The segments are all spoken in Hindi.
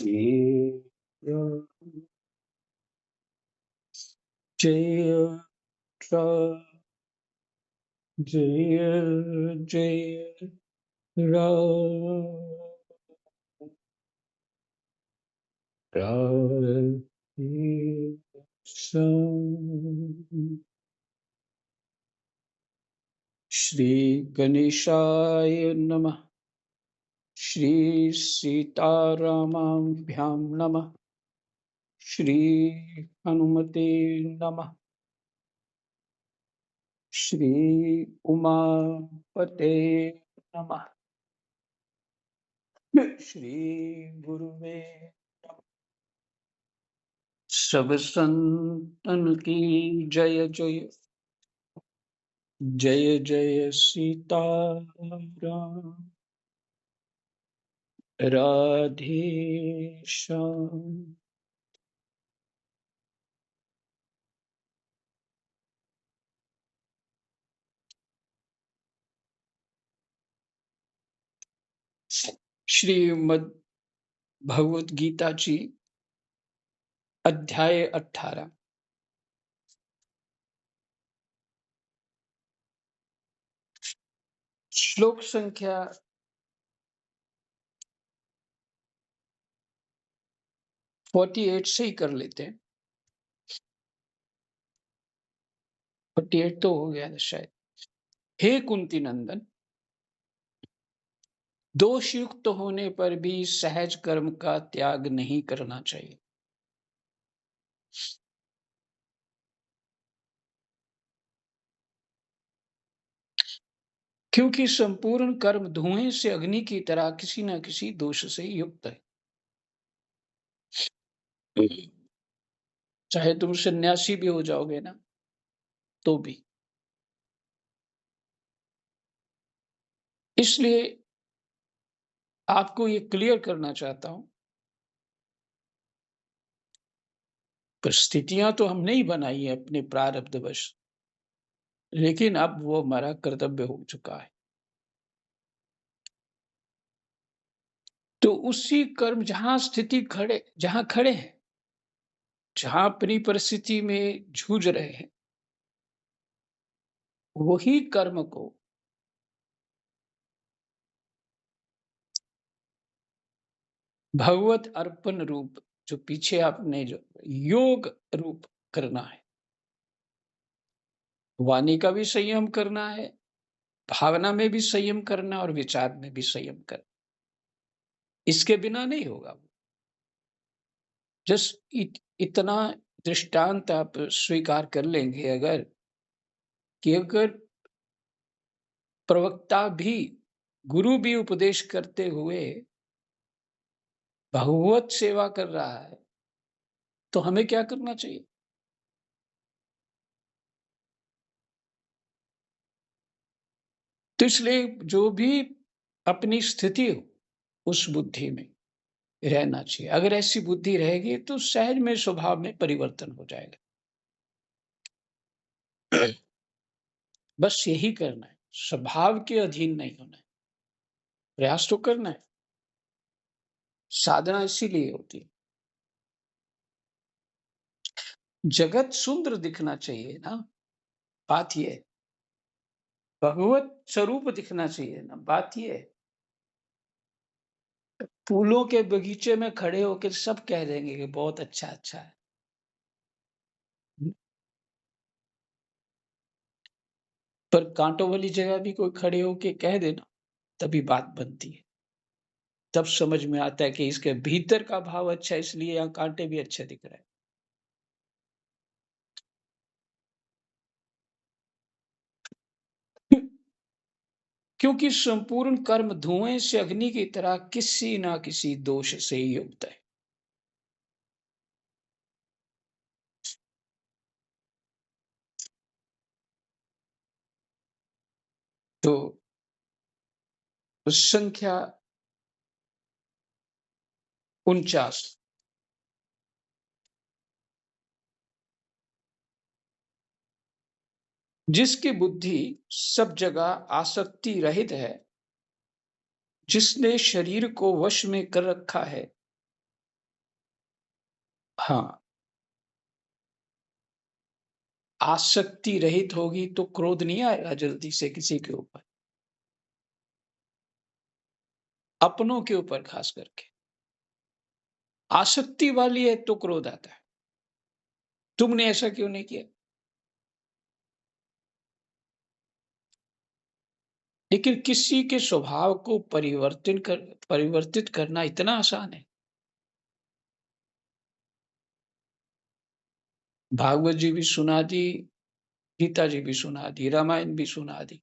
जय जय जय जय राम राधे श्याम। श्री गणेशाय नमः। श्री सीतारामाभ्यां नमः। श्री हनुमते नमः। श्री उमापते नमः। श्री गुरुवे नमः। सब संतन की जय जय। जय जय सीताराम। राधे श्याम। श्रीमद् भगवत गीता जी अध्याय 18 श्लोक संख्या 48 से ही कर लेते हैं। 48 तो हो गया शायद। हे कुंती नंदन, दोष युक्त होने पर भी सहज कर्म का त्याग नहीं करना चाहिए। क्योंकि संपूर्ण कर्म धुएं से अग्नि की तरह किसी न किसी दोष से युक्त है। चाहे तुम सन्यासी भी हो जाओगे ना, तो भी। इसलिए आपको ये क्लियर करना चाहता हूं, परिस्थितियां तो हमने ही बनाई है अपने प्रारब्धवश, लेकिन अब वो हमारा कर्तव्य हो चुका है। तो उसी कर्म जहां खड़े हैं, जहां अपनी परिस्थिति में जूझ रहे हैं, वही कर्म को भगवत अर्पण रूप, जो पीछे आपने जो योग रूप करना है। वाणी का भी संयम करना है, भावना में भी संयम करना और विचार में भी संयम करना। इसके बिना नहीं होगा। इतना दृष्टांत आप स्वीकार कर लेंगे अगर, कि अगर प्रवक्ता भी, गुरु भी उपदेश करते हुए भगवत सेवा कर रहा है, तो हमें क्या करना चाहिए? तो इसलिए जो भी अपनी स्थिति हो, उस बुद्धि में रहना चाहिए। अगर ऐसी बुद्धि रहेगी तो सहज में स्वभाव में परिवर्तन हो जाएगा। बस यही करना है, स्वभाव के अधीन नहीं होना है। प्रयास तो करना है। साधना इसीलिए होती है। जगत सुंदर दिखना चाहिए ना, बात ये है। भगवत स्वरूप दिखना चाहिए ना, बात ये है। फूलों के बगीचे में खड़े होकर सब कह देंगे कि बहुत अच्छा अच्छा है, पर कांटों वाली जगह भी कोई खड़े होके कह देना, तभी बात बनती है। तब समझ में आता है कि इसके भीतर का भाव अच्छा है, इसलिए यहाँ कांटे भी अच्छे दिख रहे हैं। क्योंकि संपूर्ण कर्म धुएं से अग्नि की तरह किसी ना किसी दोष से ही युक्त है। तो संख्या 49, जिसकी बुद्धि सब जगह आसक्ति रहित है, जिसने शरीर को वश में कर रखा है, हाँ, आसक्ति रहित होगी तो क्रोध नहीं आएगा जल्दी से किसी के ऊपर, अपनों के ऊपर खास करके। आसक्ति वाली है तो क्रोध आता है। तुमने ऐसा क्यों नहीं किया? लेकिन किसी के स्वभाव को परिवर्तित करना इतना आसान है। भागवत जी भी सुना दी, गीता जी भी सुना दी, रामायण भी सुना दी।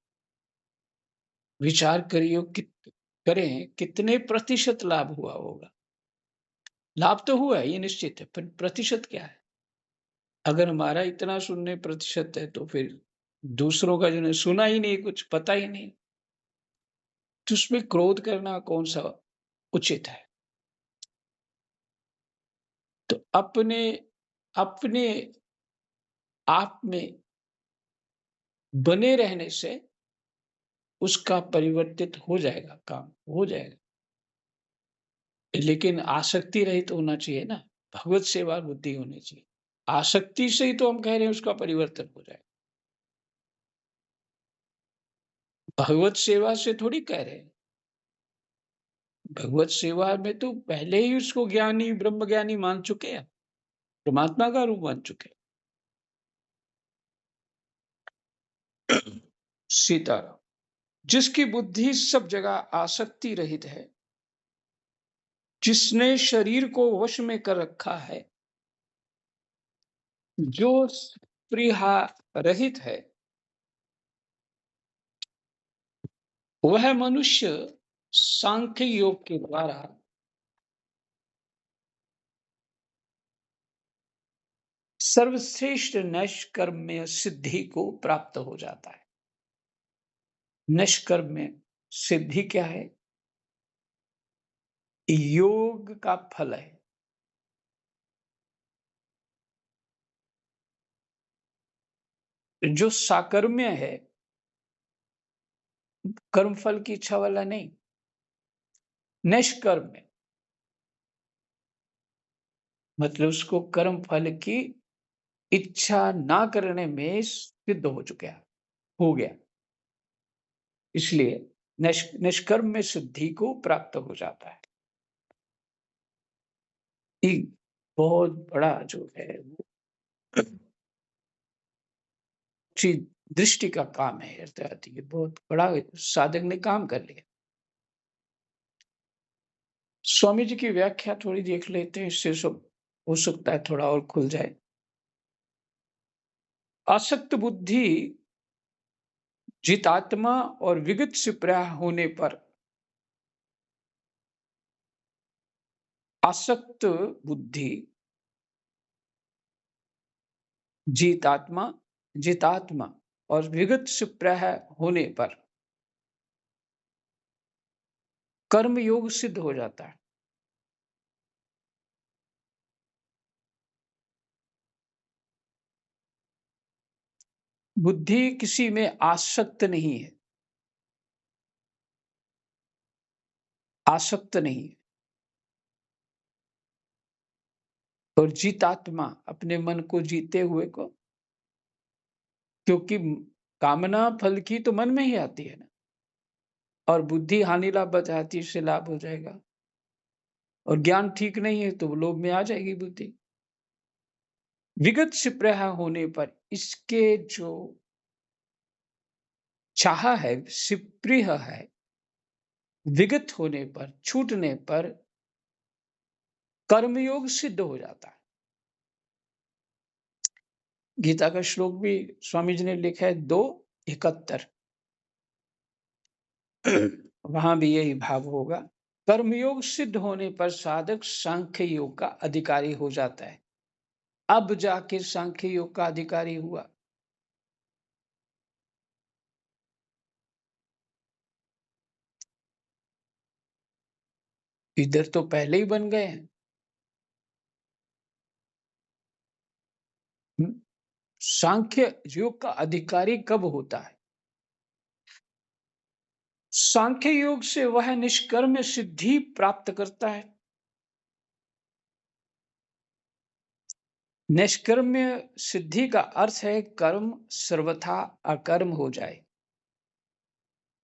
विचार करियो करें कितने प्रतिशत लाभ हुआ होगा। लाभ तो हुआ है, ये निश्चित है, पर प्रतिशत क्या है? अगर हमारा इतना सुनने प्रतिशत है तो फिर दूसरों का जिन्हें सुना ही नहीं, कुछ पता ही नहीं, तो उसमें क्रोध करना कौन-सा उचित है? तो अपने अपने आप में बने रहने से उसका परिवर्तित हो जाएगा काम, हो जाएगा। लेकिन आसक्ति रहित होना चाहिए ना, भगवत सेवा बुद्धि होनी चाहिए। आसक्ति से ही तो हम कह रहे हैं उसका परिवर्तन हो जाए। भगवत सेवा से थोड़ी कह रहे हैं। भगवत सेवा में तो पहले ही उसको ज्ञानी, ब्रह्मज्ञानी मान चुके हैं, परमात्मा का रूप मान चुके हैं। सीताराम। जिसकी बुद्धि सब जगह आसक्ति रहित है, जिसने शरीर को वश में कर रखा है, जो स्पृहा रहित है, वह मनुष्य सांख्य योग के द्वारा सर्वश्रेष्ठ नैष्कर्म्य सिद्धि को प्राप्त हो जाता है। निष्कर्म्य सिद्धि क्या है? योग का फल है। जो साकर्म्य है, कर्म फल की इच्छा वाला नहीं। निष्कर्म्य मतलब उसको कर्म फल की इच्छा ना करने में सिद्ध हो चुका है, हो गया। इसलिए निष्कर्म्य सिद्धि को प्राप्त हो जाता है। ये बहुत बड़ा जो है वो अच्छी दृष्टि का काम है, अर्थात ये बहुत बड़ा साधक ने काम कर लिया। स्वामी जी की व्याख्या थोड़ी देख लेते हैं, इससे सब हो सकता है थोड़ा और खुल जाए। आसक्त बुद्धि जितात्मा और विगत से प्राय होने पर आसक्त बुद्धि जीतात्मा जितात्मा और विगत से प्राय होने पर कर्म योग सिद्ध हो जाता है। बुद्धि किसी में आसक्त नहीं है, आसक्त नहीं है। और जीतात्मा अपने मन को जीते हुए को, क्योंकि कामना फल की तो मन में ही आती है ना, और बुद्धि हानि लाभ बताती है, इससे लाभ हो जाएगा। और ज्ञान ठीक नहीं है तो लोभ में आ जाएगी बुद्धि। विगत से प्रहा होने पर इसके जो चाह है, सिप्रिय है, विगत होने पर, छूटने पर कर्मयोग सिद्ध हो जाता है। गीता का श्लोक भी स्वामी जी ने लिखा है 2:71। वहां भी यही भाव होगा। कर्मयोग सिद्ध होने पर साधक सांख्य योग का अधिकारी हो जाता है। अब जाके सांख्य योग का अधिकारी हुआ। इधर तो पहले ही बन गए हैं। हम्म, सांख्य योग का अधिकारी कब होता है? सांख्य योग से वह निष्कर्म सिद्धि प्राप्त करता है। निष्कर्म्य सिद्धि का अर्थ है कर्म सर्वथा अकर्म हो जाए।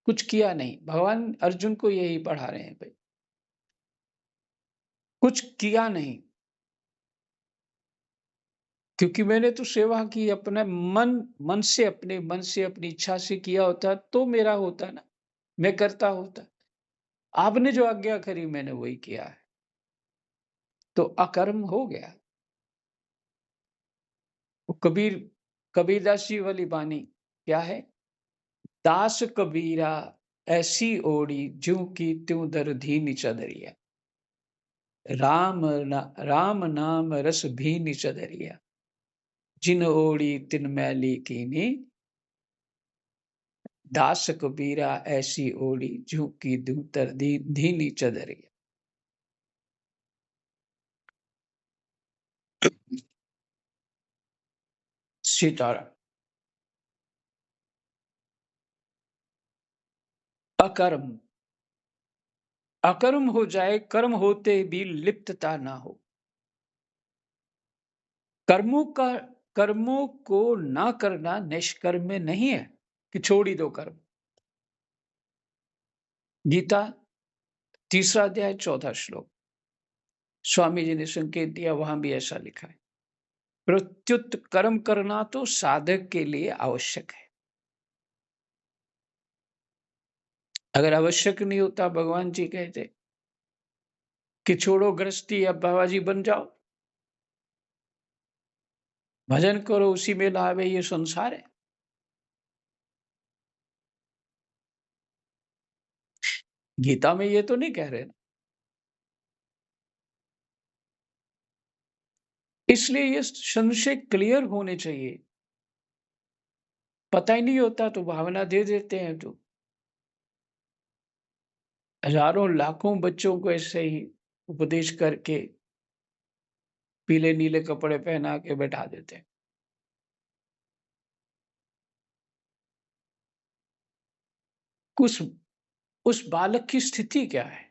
कुछ किया नहीं, भगवान अर्जुन को यही पढ़ा रहे हैं भाई। कुछ किया नहीं, क्योंकि मैंने तो सेवा की अपने अपने मन से अपनी इच्छा से किया होता तो मेरा होता ना, मैं करता होता। आपने जो आज्ञा करी मैंने वही किया है, तो अकर्म हो गया। वो कबीरदास जी वाली बानी क्या है? दास कबीरा ऐसी ओढ़ी ज्यों की त्यों दरधी चदरिया, राम नाम रस भीनी चदरिया, जिन ओढ़ी तिन मैली कीनी, दास कबीरा ऐसी ओढ़ी ज्यों की त्यों दरधी धीनी चदरिया। सीताराम। अकर्म, अकर्म हो जाए, कर्म होते भी लिप्तता ना हो। कर्मों का कर्मों को ना करना निष्कर्म में नहीं है कि छोड़ ही दो कर्म। गीता 3रा अध्याय 14 श्लोक, स्वामी जी ने संकेत दिया, वहां भी ऐसा लिखा है। प्रत्युत कर्म करना तो साधक के लिए आवश्यक है। अगर आवश्यक नहीं होता, भगवान जी कहते कि छोड़ो गृहस्थी, अब बाबाजी बन जाओ, भजन करो, उसी में लाभ है, ये संसार है। गीता में ये तो नहीं कह रहे ना। इसलिए ये संशय क्लियर होने चाहिए। पता ही नहीं होता तो भावना दे देते हैं, तो हजारों लाखों बच्चों को ऐसे ही उपदेश करके पीले नीले कपड़े पहना के बैठा देते हैं। उस उस बालक की स्थिति क्या है?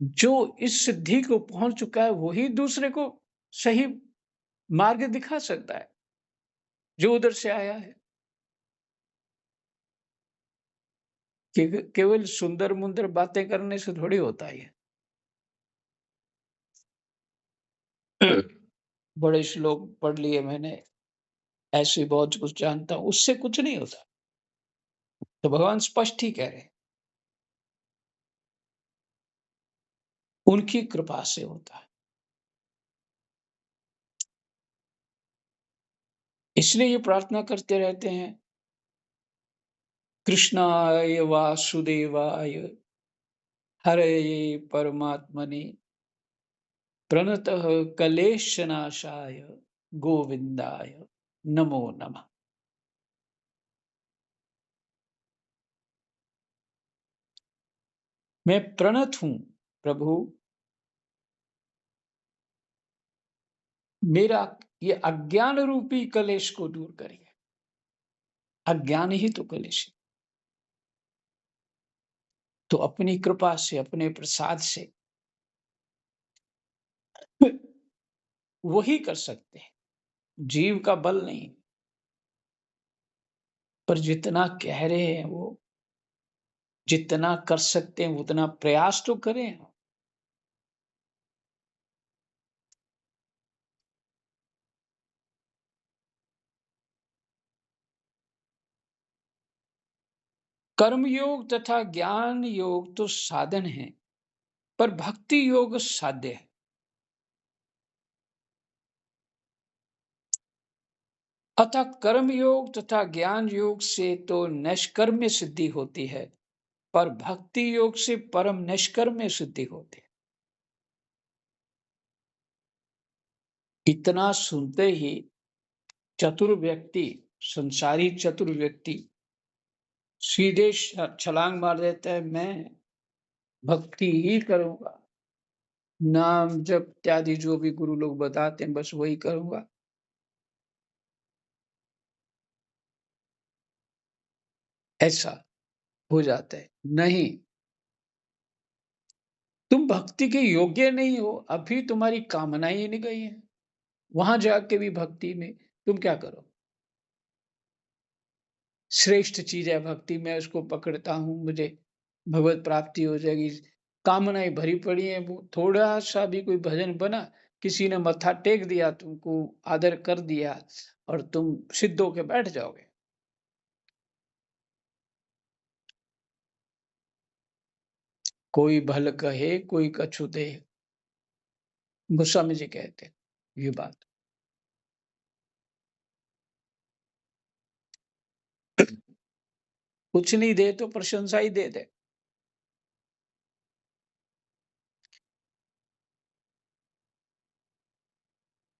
जो इस सिद्धि को पहुंच चुका है वही दूसरे को सही मार्ग दिखा सकता है, जो उधर से आया है। केवल सुंदर मुंदर बातें करने से थोड़ी होता है। बड़े श्लोक पढ़ लिए मैंने, ऐसे बहुत कुछ जानता हूं, उससे कुछ नहीं होता। तो भगवान स्पष्ट ही कह रहे हैं, उनकी कृपा से होता है। इसलिए ये प्रार्थना करते रहते हैं, कृष्णाय वासुदेवाय हरये परमात्मने प्रणतः कलेशनाशाय गोविंदाय नमो नमः। मैं प्रणत हूं प्रभु, मेरा ये अज्ञान रूपी कलेश को दूर करिए। अज्ञान ही तो कलेश है। तो अपनी कृपा से, अपने प्रसाद से वही कर सकते हैं। जीव का बल नहीं, पर जितना कह रहे हैं वो, जितना कर सकते हैं उतना प्रयास तो करें। कर्म योग तथा ज्ञान योग तो साधन है, पर भक्ति योग साध्य है। अतः कर्म योग तथा ज्ञान योग से तो निष्कर्म्य सिद्धि होती है, पर भक्ति योग से परम निष्कर्म्य सिद्धि होती है। इतना सुनते ही चतुर व्यक्ति, संसारी चतुर व्यक्ति सीधे छलांग मार देता है, मैं भक्ति ही करूंगा, नाम जप इत्यादि जो भी गुरु लोग बताते हैं बस वही करूंगा। ऐसा हो जाता है। नहीं, तुम भक्ति के योग्य नहीं हो, अभी तुम्हारी कामनाएं ही नहीं गई हैं। वहां जाके भी भक्ति में तुम क्या करो? श्रेष्ठ चीज है भक्ति, मैं उसको पकड़ता हूँ, मुझे भगवत प्राप्ति हो जाएगी। कामनाएँ भरी पड़ी हैं, वो थोड़ा-सा भी कोई भजन बना, किसी ने मत्था टेक दिया, तुमको आदर कर दिया और तुम सिद्ध होके बैठ जाओगे। कोई भल कहे, कोई कछु दे, गोस्वामी जी कहते हैं ये बात। कुछ नहीं दे तो प्रशंसा ही दे दे।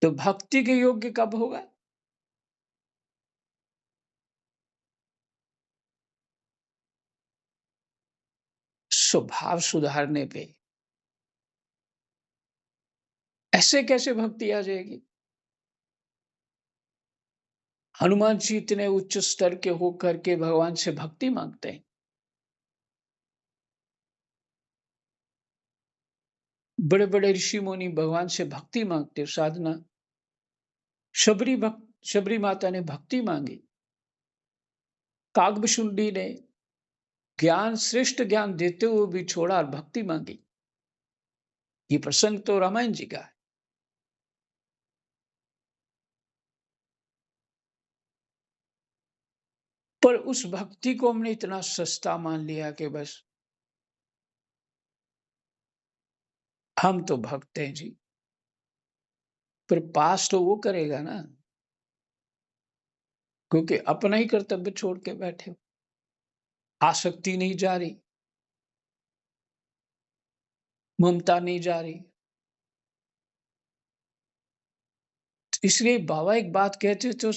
तो भक्ति के योग्य कब होगा? स्वभाव सुधारने पे। ऐसे कैसे भक्ति आ जाएगी? हनुमान जी इतने उच्च स्तर के होकर के भगवान से भक्ति मांगते हैं। बड़े-बड़े ऋषि मुनि भगवान से भक्ति मांगते, साधना। शबरी माता ने भक्ति मांगी। कागभूषुंडी ने ज्ञान, श्रेष्ठ ज्ञान देते हुए भी छोड़ा और भक्ति मांगी। ये प्रसंग तो रामायण जी का है। पर उस भक्ति को हमने इतना सस्ता मान लिया कि बस हम तो भक्त हैं जी। पर पास तो वो करेगा ना, क्योंकि अपना ही कर्तव्य छोड़ के बैठे हो। आसक्ति नहीं जा रही, ममता नहीं जा रही। इसलिए बाबा एक बात कहते तो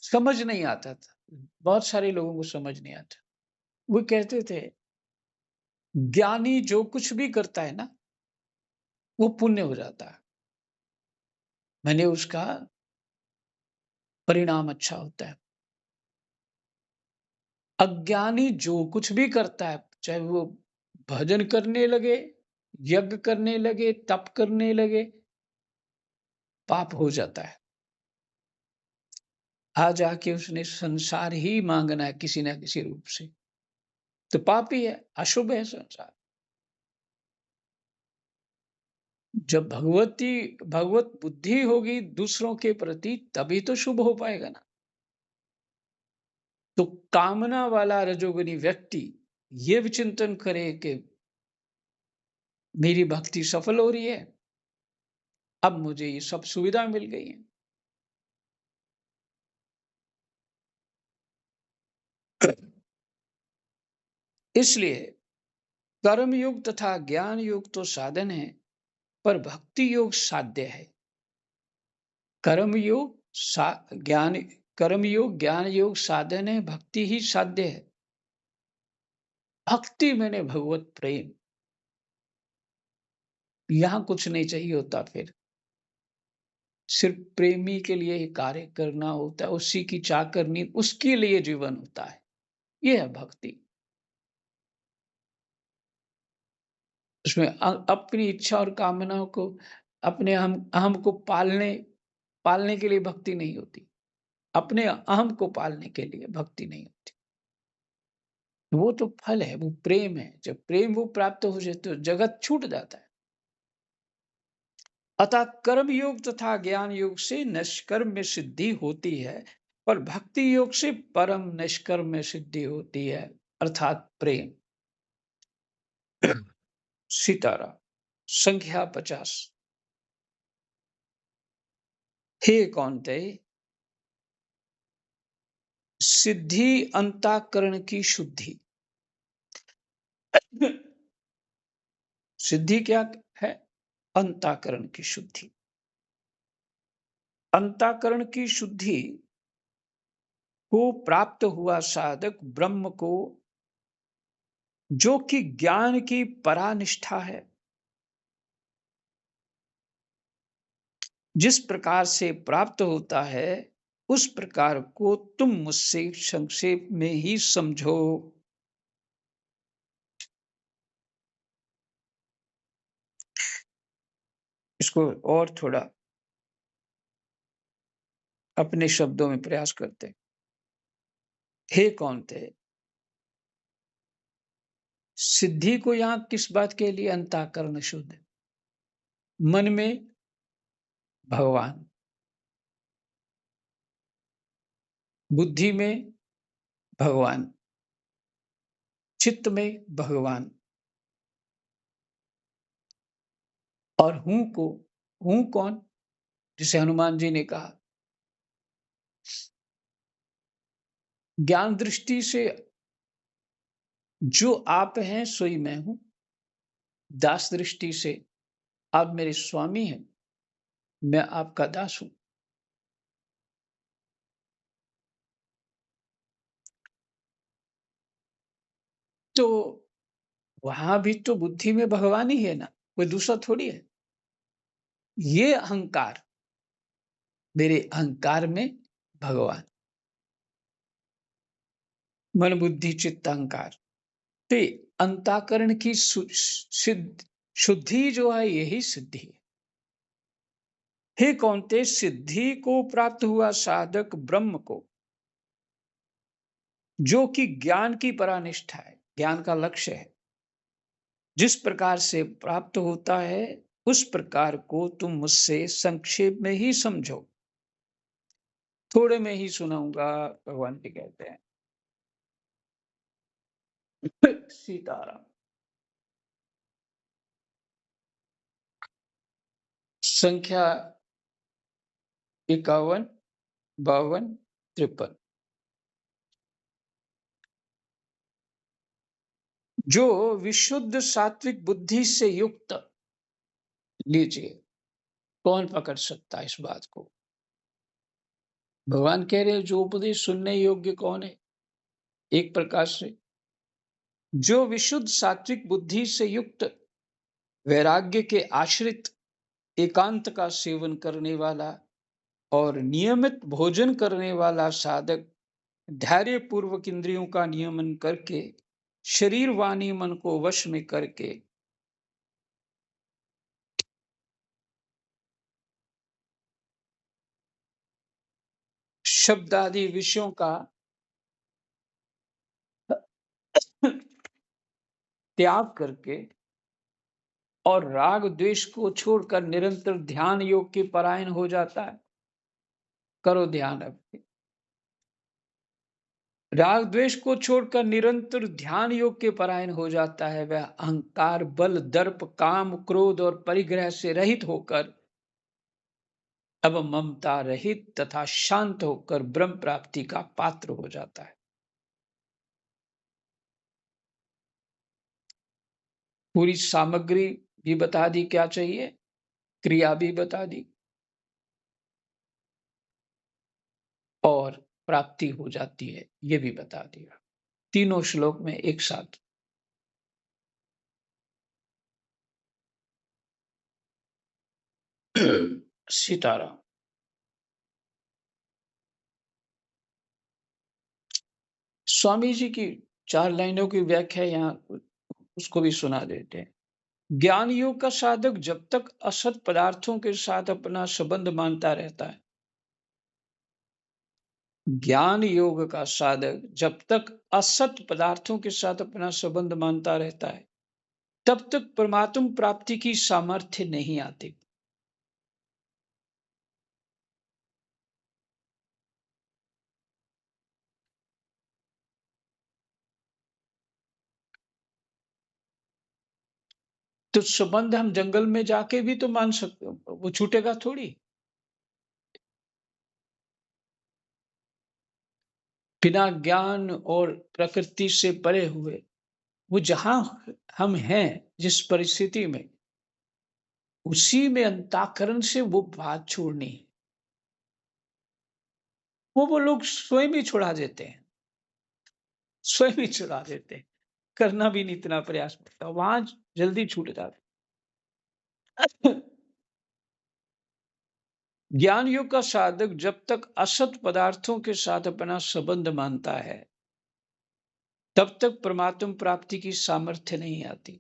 समझ नहीं आता था। बहुत सारे लोगों को समझ नहीं आता। वो कहते थे, ज्ञानी जो कुछ भी करता है ना, वो पुण्य हो जाता है। मैंने उसका परिणाम अच्छा होता है। अज्ञानी जो कुछ भी करता है, चाहे वो भजन करने लगे, यज्ञ करने लगे, तप करने लगे, पाप हो जाता है। आज आके उसने संसार ही मांगना है किसी ना किसी रूप से, तो पाप ही है, अशुभ है संसार। जब भगवत बुद्धि होगी दूसरों के प्रति, तभी तो शुभ हो पाएगा ना। तो कामना वाला रजोगुनी व्यक्ति ये विचिंतन करे कि मेरी भक्ति सफल हो रही है, अब मुझे ये सब सुविधा मिल गई है। इसलिए कर्म योग तथा ज्ञान योग तो साधन है, पर भक्ति योग साध्य है। कर्म योग ज्ञान, कर्म योग ज्ञान योग साधन है, भक्ति ही साध्य है। भक्ति मैंने भगवत प्रेम, यहां कुछ नहीं चाहिए होता। फिर सिर्फ प्रेमी के लिए ही कार्य करना होता है, उसी की चाह करनी, उसके लिए जीवन होता है। यह है भक्ति। उसमें अपनी इच्छा और कामनाओं को, अपने अहम को पालने के लिए भक्ति नहीं होती। अपने अहम को पालने के लिए भक्ति नहीं होती। वो तो फल है, वो प्रेम है। जब प्रेम वो प्राप्त हो जाए तो जगत छूट जाता है। अतः कर्म योग तथा ज्ञान योग से निष्कर्म में सिद्धि होती है, पर भक्ति योग से परम निष्कर्म में सिद्धि होती है, अर्थात प्रेम। सीताराम। संख्या 50। हे कौन्ते, सिद्धि अंतःकरण की शुद्धि। सिद्धि क्या है? अंतःकरण की शुद्धि। अंतःकरण की शुद्धि को प्राप्त हुआ साधक ब्रह्म को, जो कि ज्ञान की परानिष्ठा है, जिस प्रकार से प्राप्त होता है, उस प्रकार को तुम मुझसे संक्षेप में ही समझो। इसको और थोड़ा अपने शब्दों में प्रयास करते हैं। हे कौन्तेय, सिद्धि को यहाँ किस बात के लिए अंतःकरण शुद्ध? मन में भगवान, बुद्धि में भगवान, चित्त में भगवान, और हूँ कौन? जिसे हनुमान जी ने कहा, ज्ञान दृष्टि से जो आप हैं सोई मैं हूं। दास दृष्टि से आप मेरे स्वामी हैं, मैं आपका दास हूं। तो वहां भी तो बुद्धि में भगवान ही है ना, कोई दूसरा थोड़ी है। ये अहंकार, मेरे अहंकार में भगवान, मन बुद्धि चित्त अहंकार, तो अंताकरण की सिद्ध शुद्धि जो है यही सिद्धि है। हे कौन्तेय, सिद्धि को प्राप्त हुआ साधक ब्रह्म को, जो कि ज्ञान की परानिष्ठा है, ज्ञान का लक्ष्य है, जिस प्रकार से प्राप्त होता है उस प्रकार को तुम मुझसे संक्षेप में ही समझो। थोड़े में ही सुनाऊंगा, भगवान जी कहते हैं। सीताराम। संख्या 51, 52, 53। जो विशुद्ध सात्विक बुद्धि से युक्त, लीजिए, कौन पकड़ सकता है इस बात को? भगवान कह रहे हैं जो उपदेश सुनने योग्य कौन है? एक प्रकार से जो विशुद्ध सात्विक बुद्धि से युक्त, वैराग्य के आश्रित, एकांत का सेवन करने वाला और नियमित भोजन करने वाला साधक, धैर्य पूर्वक इंद्रियों का नियमन करके, शरीर वाणी मन को वश में करके, शब्द आदि विषयों का त्याग करके और राग द्वेष को छोड़कर निरंतर ध्यान योग के परायण हो जाता है। करो ध्यान अब। राग द्वेष को छोड़कर निरंतर ध्यान योग के परायण हो जाता है, वह अहंकार बल दर्प काम क्रोध और परिग्रह से रहित होकर अब ममता रहित तथा शांत होकर ब्रह्म प्राप्ति का पात्र हो जाता है। पूरी सामग्री भी बता दी क्या चाहिए, क्रिया भी बता दी, और प्राप्ति हो जाती है ये भी बता दिया, तीनों श्लोक में एक साथ। सीताराम। स्वामी जी की 4 लाइनों की व्याख्या यहाँ, उसको भी सुना देते हैं। ज्ञान योग का साधक जब तक असत पदार्थों के साथ अपना संबंध मानता रहता है, ज्ञान योग का साधक जब तक असत पदार्थों के साथ अपना संबंध मानता रहता है, तब तक परमात्म प्राप्ति की सामर्थ्य नहीं आती। तो संबंध हम जंगल में जाके भी तो मान सकते, वो छूटेगा थोड़ी। बिना ज्ञान और प्रकृति से परे हुए वो जहां हम हैं, जिस परिस्थिति में, उसी में अंताकरण से वो बात छोड़नी है। वो लोग स्वयं ही छुड़ा देते हैं, स्वयं ही छुड़ा देते हैं, करना भी नहीं इतना प्रयास पड़ता, वहां जल्दी छूट जाता है। ज्ञान योग का साधक जब तक असत पदार्थों के साथ अपना संबंध मानता है, तब तक परमात्म प्राप्ति की सामर्थ्य नहीं आती।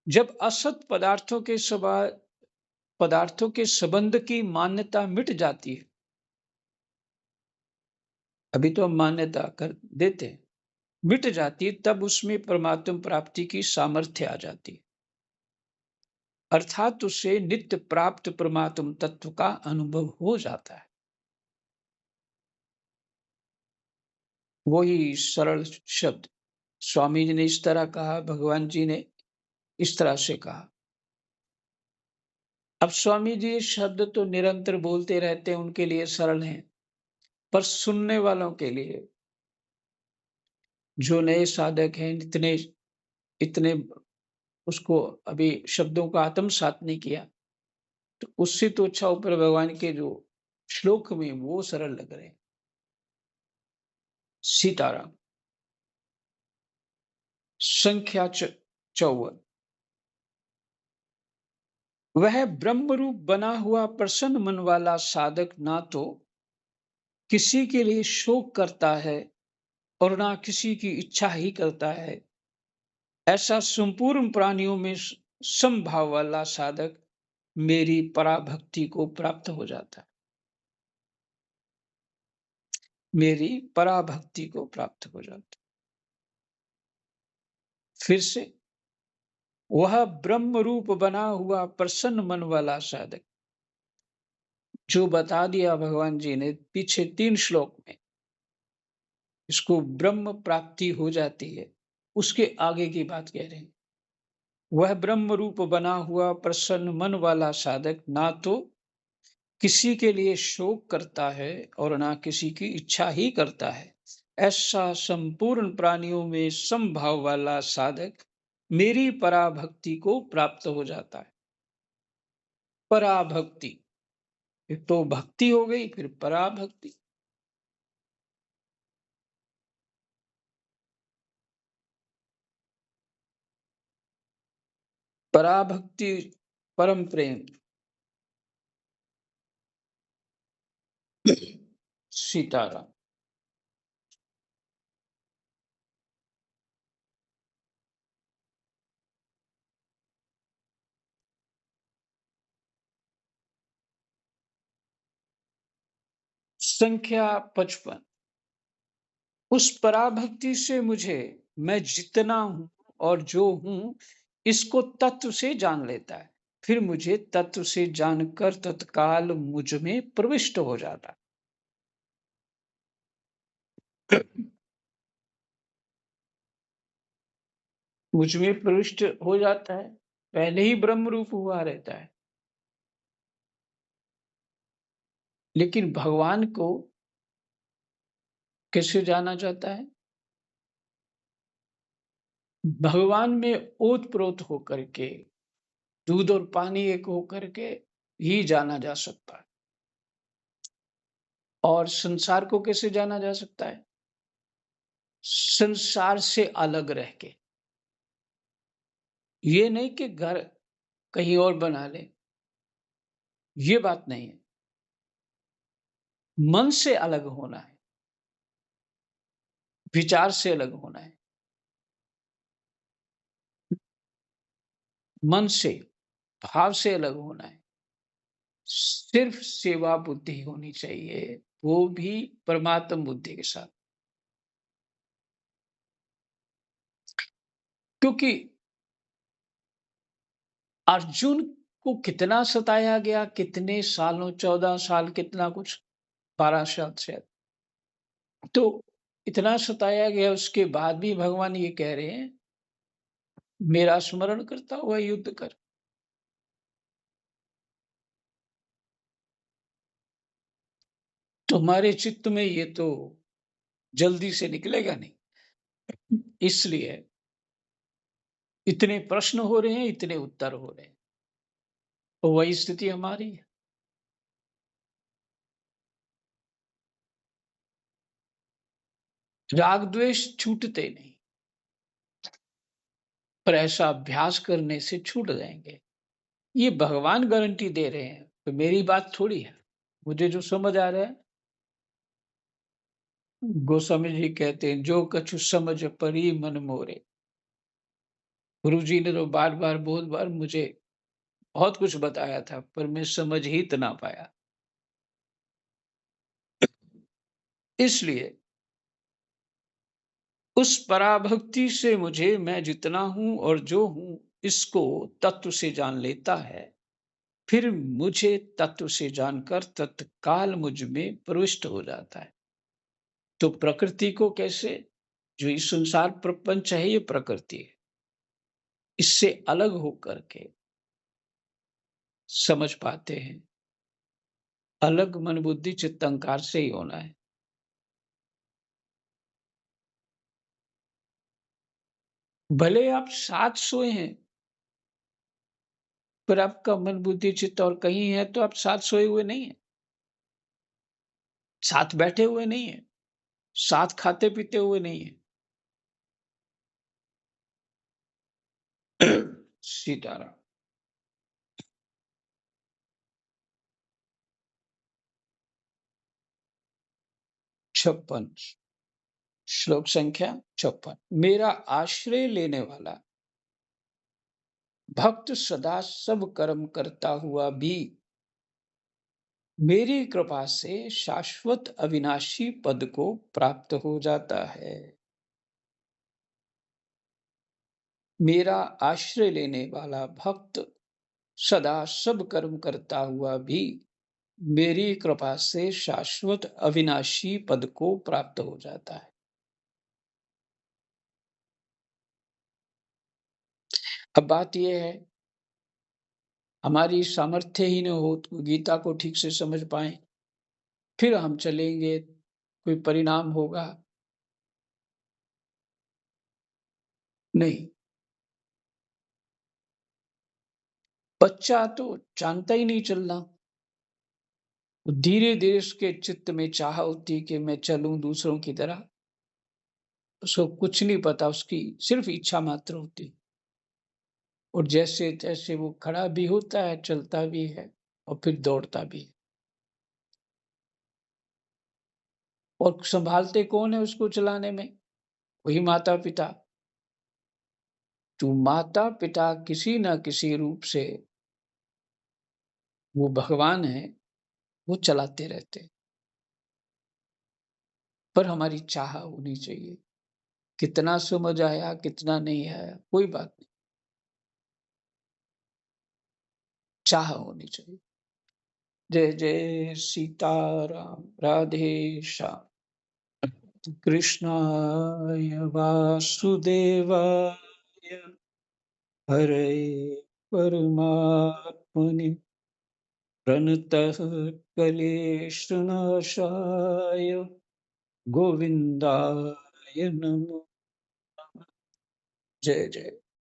जब असत पदार्थों के संबंध की मान्यता मिट जाती है, अभी तो हम मान्यता कर देते हैं, मिट जाती है, तब उसमें परमात्म प्राप्ति की सामर्थ्य आ जाती है। अर्थात उसे नित्य प्राप्त परमात्म तत्व का अनुभव हो जाता है। वही सरल शब्द स्वामी जी ने इस तरह कहा, भगवान जी ने इस तरह से कहा। अब स्वामी जी ये शब्द तो निरंतर बोलते रहते हैं, उनके लिए सरल हैं, पर सुनने वालों के लिए, जो नए साधक हैं, इतने इतने उसको अभी शब्दों का आत्मसात नहीं किया, तो उससे तो अच्छा ऊपर भगवान के जो श्लोक में वो सरल लग रहे हैं। सीताराम। संख्या 54। वह ब्रह्म रूप बना हुआ प्रसन्न मन वाला साधक ना तो किसी के लिए शोक करता है और ना किसी की इच्छा ही करता है। ऐसा संपूर्ण प्राणियों में समभाव वाला साधक मेरी पराभक्ति को प्राप्त हो जाता है। मेरी पराभक्ति को प्राप्त हो जाता है। फिर से, वह ब्रह्म रूप बना हुआ प्रसन्न मन वाला साधक, जो बता दिया भगवान जी ने पीछे 3 श्लोक में, इसको ब्रह्म प्राप्ति हो जाती है, उसके आगे की बात कह रहे हैं। वह ब्रह्म रूप बना हुआ प्रसन्न मन वाला साधक ना तो किसी के लिए शोक करता है और ना किसी की इच्छा ही करता है। ऐसा संपूर्ण प्राणियों में समभाव वाला साधक मेरी पराभक्ति को प्राप्त हो जाता है। पराभक्ति, एक तो भक्ति हो गई, फिर पराभक्ति। पराभक्ति, परम प्रेम। सीताराम। संख्या 55। उस पराभक्ति से मुझे, मैं जितना हूं और जो हूं, इसको तत्व से जान लेता है। फिर मुझे तत्व से जानकर तत्काल मुझ में प्रविष्ट हो जाता है। मुझ में प्रविष्ट हो जाता है, पहले ही ब्रह्म रूप हुआ रहता है। लेकिन भगवान को कैसे जाना जाता है? भगवान में ओत-प्रोत होकर के, दूध और पानी एक होकर के ही जाना जा सकता है। और संसार को कैसे जाना जा सकता है? संसार से अलग रह के। ये नहीं कि घर कहीं और बना ले, ये बात नहीं है। मन से अलग होना है, विचार से अलग होना है। मन से, भाव से अलग होना है। सिर्फ सेवा बुद्धि होनी चाहिए, वो भी परमात्म बुद्धि के साथ। क्योंकि अर्जुन को कितना सताया गया, कितने सालों, 14 साल, कितना कुछ, 12 साल शायद। तो इतना सताया गया, उसके बाद भी भगवान ये कह रहे हैं, मेरा स्मरण करता हुआ युद्ध कर। तुम्हारे चित्त में ये तो जल्दी से निकलेगा नहीं। इसलिए इतने प्रश्न हो रहे हैं, इतने उत्तर हो रहे हैं। तो वही स्थिति हमारी है। राग द्वेष छूटते नहीं, पर ऐसा अभ्यास करने से छूट जाएंगे। ये भगवान गारंटी दे रहे हैं, तो मेरी बात थोड़ी है। मुझे जो समझ आ रहा है, गोस्वामी जी कहते हैं, जो कछु समझ परी मन मोरे, गुरुजी ने तो बार-बार, बहुत बार मुझे बहुत कुछ बताया था, पर मैं समझ ही इतना पाया। इसलिए उस पराभक्ति से मुझे मैं जितना हूँ और जो हूँ, इसको तत्व से जान लेता है, फिर मुझे तत्व से जानकर तत्काल मुझ में प्रविष्ट हो जाता है। तो प्रकृति को कैसे? जो ये संसार प्रपंच है, ये प्रकृति है। इससे अलग होकर के समझ पाते हैं। अलग मन बुद्धि चित्त अहंकार से ही होना है। भले आप साथ सोए हैं, पर आपका मन बुद्धि चित्त और कहीं है, तो आप साथ सोए हुए नहीं हैं, साथ बैठे हुए नहीं हैं, साथ खाते-पीते हुए नहीं हैं। सीताराम। 56 श्लोक संख्या 56। मेरा आश्रय लेने वाला भक्त सदा सब कर्म करता हुआ भी मेरी कृपा से शाश्वत अविनाशी पद को प्राप्त हो जाता है। मेरा आश्रय लेने वाला भक्त सदा सब कर्म करता हुआ भी मेरी कृपा से शाश्वत अविनाशी पद को प्राप्त हो जाता है। अब बात यह है, हमारी सामर्थ्य ही न हो तो गीता को ठीक से समझ पाए, फिर हम चलेंगे, कोई परिणाम होगा? नहीं। बच्चा तो जानता ही नहीं चलना। धीरे-धीरे उसके चित्त में चाह होती है कि मैं चलूँ दूसरों की तरह। उसको कुछ नहीं पता, उसकी सिर्फ़ इच्छा मात्र होती है। और जैसे-तैसे वो खड़ा भी होता है, चलता भी है और फिर दौड़ता भी है। और सँभालते कौन है उसको चलाने में? वही माता-पिता। तो माता-पिता किसी न किसी रूप से, वो भगवान हैं, वो चलाते रहते हैं। पर हमारी चाह होनी चाहिए। कितना समझ आया, कितना नहीं आया, कोई बात नहीं, चाह होनी चाहिए। जय जय सीताराम, राधे श्याम। कृष्णाय वासुदेवाय हरे परमात्मने प्रणतः क्लेशनाशाय गोविन्दाय नमः। जय जय।